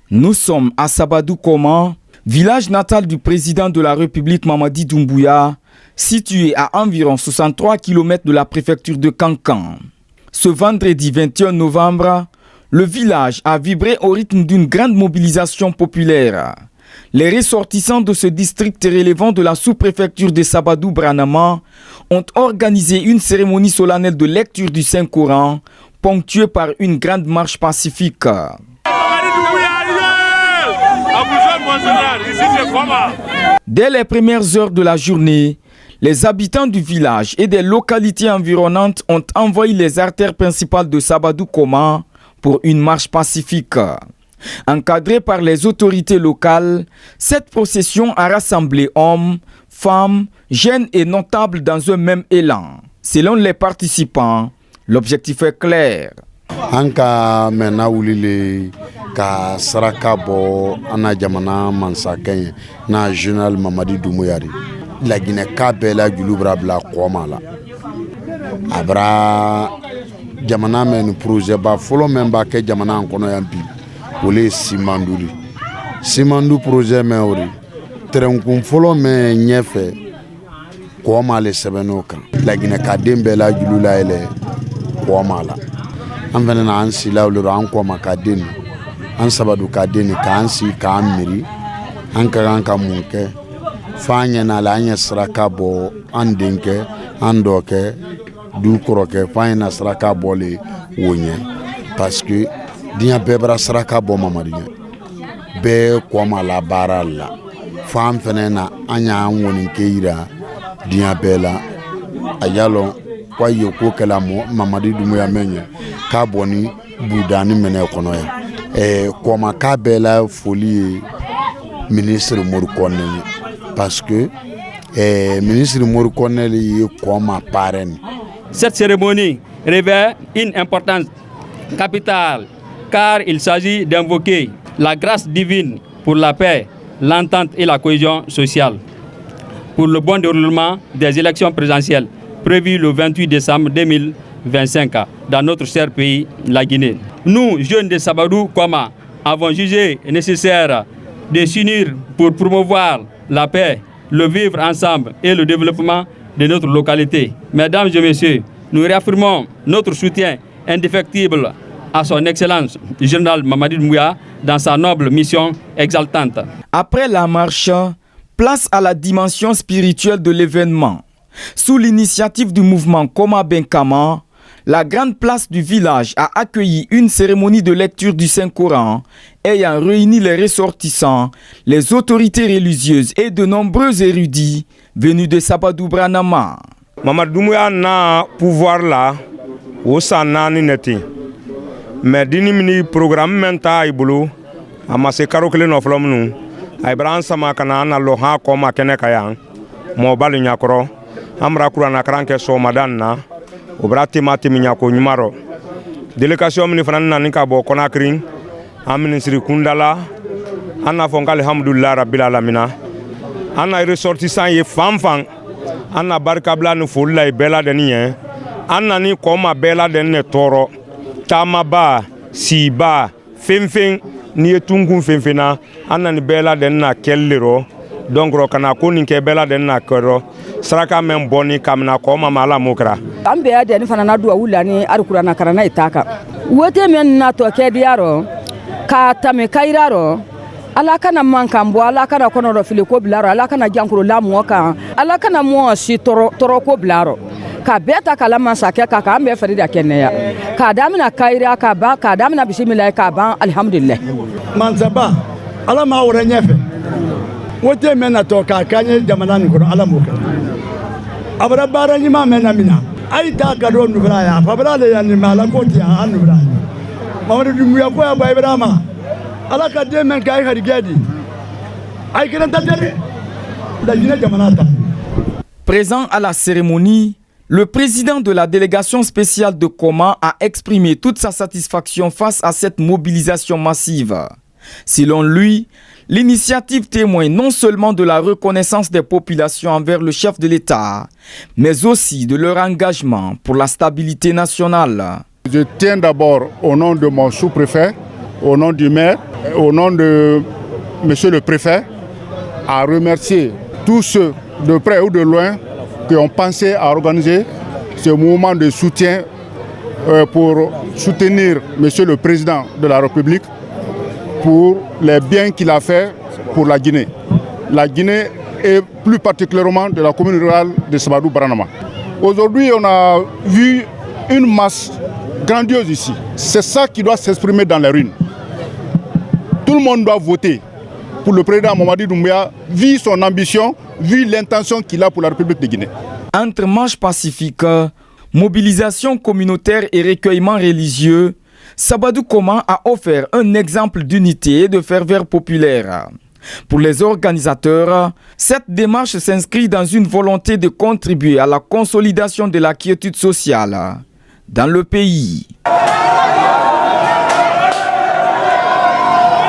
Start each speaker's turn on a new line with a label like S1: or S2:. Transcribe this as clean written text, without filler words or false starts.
S1: Nous sommes à Sabadou Koma, village natal du président de la République Mamadi Doumbouya, situé à environ 63 km de la préfecture de Kankan. Ce vendredi 21 novembre, le village a vibré au rythme d'une grande mobilisation populaire. Les ressortissants de ce district relevant de la sous-préfecture de Sabadou Branama ont organisé une cérémonie solennelle de lecture du Saint-Coran, ponctuée par une grande marche pacifique. Dès les premières heures de la journée, les habitants du village et des localités environnantes ont envahi les artères principales de Sabadou Koma pour une marche pacifique. Encadrée par les autorités locales, cette procession a rassemblé hommes, femmes, jeunes et notables dans un même élan. Selon les participants, l'objectif est clair.
S2: Anka mena wulile ka saraka bo ana jamana mansakay na général Mamadi Doumbouya la Guinée ka bela julubra bla koma la abra jamana men projet ba folo men ba ke jamana kono yampi wole simandu projet men ori trenkun folo men nyefe koma le sebenoka la Guinée ka dembela julula ele koma la an fana na an si lawlo an koma ka den an Sabadou ka den ka an si ka miri an ka munke fanya na la anya sraka bo an denke an doke du kroke fanya na sraka bo le wonye parce que dia bebra sraka bo Mamadi be koma la baralla fam fana na anya an wonin keira dia bela ayalo kwa yo ko kala mo Mamadi Doumbouya menye ka boni budani mene kono ya koma ka bela folie ministre Mor Konel parce que ministre Mor Konel yi koma parrain.
S3: Cette cérémonie revêt une importance capitale car il s'agit d'invoquer la grâce divine pour la paix, l'entente et la cohésion sociale pour le bon déroulement des élections présidentielles prévues le 28 décembre 2025 dans notre cher pays, la Guinée. Nous, jeunes de Sabadou Koma, avons jugé nécessaire de s'unir pour promouvoir la paix, le vivre ensemble et le développement de notre localité. Mesdames et messieurs, nous réaffirmons notre soutien indéfectible à son Excellence, le général Mamadi Doumbouya, dans sa noble mission exaltante.
S1: Après la marche, place à la dimension spirituelle de l'événement. Sous l'initiative du mouvement Koma Benkama, la grande place du village a accueilli une cérémonie de lecture du Saint-Coran ayant réuni les ressortissants, les autorités religieuses et de nombreux érudits venus de Sabadou Branama.
S4: Mamadi Doumbouya na pouvoir là, au sanani neti. Mais dini mini programme menta ibulu, amase karokele no flomnu, Ibrahim sama kana na loha koma kene kayang, mo balu nyakro, amra kura na kranke so madanna. Obrati mati minyako nyumaro délégation mini fana nani ka bo Conakry am ministre Kundala anna fongal alhamdulillah rabbil alamina anna ressortissant ye fanfan anna barkabla no fulla bela deniye anna ni koma bela den toro tamaba siba fenfen ni tungun fenfena anna ni bela den na kellero donc kana ko ni ke bela den na koro saraka men boni kamna ko mala mukra
S5: ambe ya den fana na duwa wulani alqur'ana karana itaka wote men na to ke diaro ka tame kairaro ala kana mankambo ala kana kono ro fili ko blaro ala kana jankuro la moka ala kana mo si toro ko blaro ka beta kala mansake ka ambe farida kenneya ka damina kaira ka ba ka damina bismillah ka ba alhamdulillah
S6: mansaba ala ma wora nyefe wote men na to ka kanye jamana ni ko ala moka abara bara ni ma mena mina ai ta ka do nubra ya fa bra le ya ni mala ko ti an nubra Mamadi Doumbouya ko ya ba Ibrahima ala ka de men kai harigadi ai kiran ta tere da jina jamana ta.
S1: Présent à la cérémonie, le président de la délégation spéciale de Koma a exprimé toute sa satisfaction face à cette mobilisation massive. Selon lui, l'initiative témoigne non seulement de la reconnaissance des populations envers le chef de l'État, mais aussi de leur engagement pour la stabilité nationale.
S7: Je tiens d'abord, au nom de mon sous-préfet, au nom du maire, au nom de monsieur le préfet, à remercier tous ceux de près ou de loin qui ont pensé à organiser ce mouvement de soutien pour soutenir monsieur le président de la République pour les biens qu'il a fait pour la Guinée. La Guinée et plus particulièrement de la commune rurale de Sabadou-Baranama. Aujourd'hui, on a vu une masse grandiose ici. C'est ça qui doit s'exprimer dans les rues. Tout le monde doit voter pour le président Mamadi Doumbouya, vu son ambition, vu l'intention qu'il a pour la République de Guinée.
S1: Entre marches pacifiques, mobilisation communautaire et recueillement religieux, Sabadou Koma a offert un exemple d'unité et de ferveur populaire. Pour les organisateurs, cette démarche s'inscrit dans une volonté de contribuer à la consolidation de la quiétude sociale dans le pays.